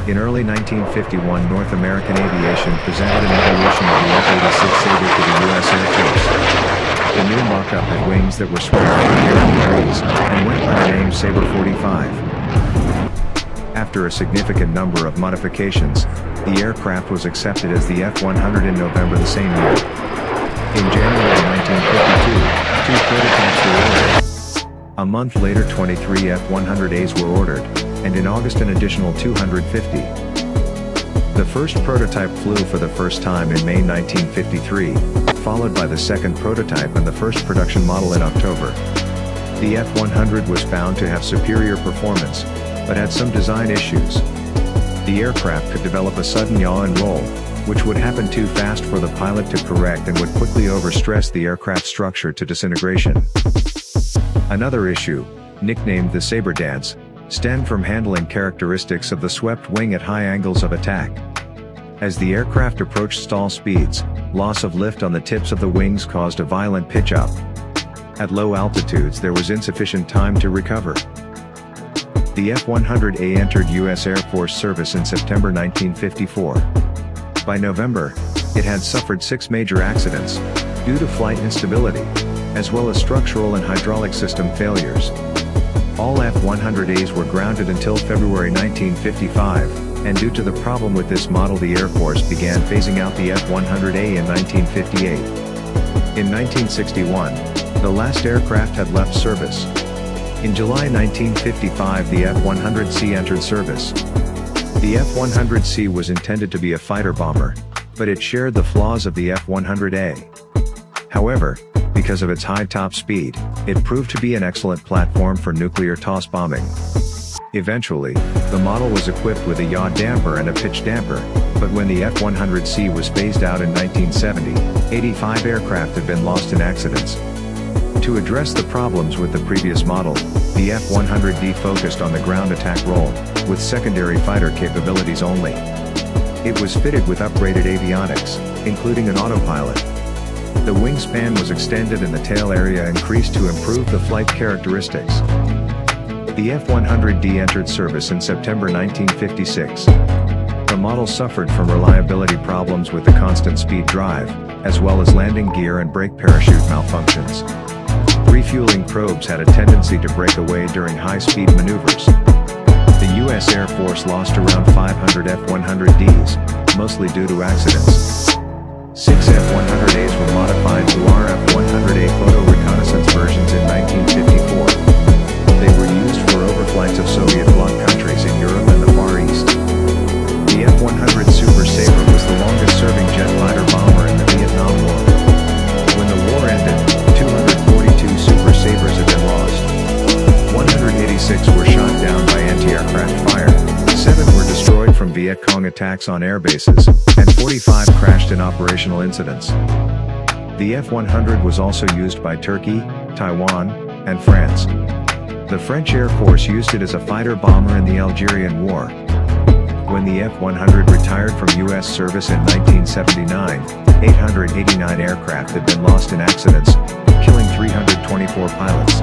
In early 1951, North American aviation presented an evolution of the F-86 Sabre to the U.S. Air Force. The new mock-up had wings that were square for near degrees, and went by the name Sabre 45. After a significant number of modifications, the aircraft was accepted as the F-100 in November the same year. In January 1952, 2 prototypes were ordered. A month later 23 F-100As were ordered, and in August an additional 250. The first prototype flew for the first time in May 1953, followed by the second prototype and the first production model in October. The F-100 was found to have superior performance, but had some design issues. The aircraft could develop a sudden yaw and roll, which would happen too fast for the pilot to correct and would quickly overstress the aircraft structure to disintegration. Another issue, nicknamed the Sabre dance, stemmed from handling characteristics of the swept wing at high angles of attack. As the aircraft approached stall speeds, loss of lift on the tips of the wings caused a violent pitch-up. At low altitudes there was insufficient time to recover. The F-100A entered U.S. Air Force service in September 1954. By November, it had suffered 6 major accidents, due to flight instability, as well as structural and hydraulic system failures. All F-100As were grounded until February 1955, and due to the problem with this model the Air Force began phasing out the F-100A in 1958. In 1961, the last aircraft had left service. In July 1955 the F-100C entered service. The F-100C was intended to be a fighter bomber, but it shared the flaws of the F-100A. However, because of its high top speed, it proved to be an excellent platform for nuclear toss bombing. Eventually, the model was equipped with a yaw damper and a pitch damper, but when the F-100C was phased out in 1970, 85 aircraft had been lost in accidents. To address the problems with the previous model, the F-100D focused on the ground attack role, with secondary fighter capabilities only. It was fitted with upgraded avionics, including an autopilot. The wingspan was extended and the tail area increased to improve the flight characteristics. The F-100D entered service in September 1956. The model suffered from reliability problems with the constant speed drive, as well as landing gear and brake parachute malfunctions. Refueling probes had a tendency to break away during high-speed maneuvers. The U.S. Air Force lost around 500 F-100Ds, mostly due to accidents. 6 F-100As were modified to RF-100A photo reconnaissance versions in 1954. They were used for overflights of Soviet bloc countries in Europe and the Far East. The F-100 Super Sabre was the longest-serving jet fighter bomber in the Vietnam War. When the war ended, 242 Super Sabres had been lost. 186 were shot down by anti-aircraft fire, 7 were destroyed from Viet Cong attacks on air bases, and 45 crashed in operational incidents. The F-100 was also used by Turkey, Taiwan, and France. The French Air Force used it as a fighter bomber in the Algerian War. When the F-100 retired from U.S. service in 1979, 889 aircraft had been lost in accidents, killing 324 pilots.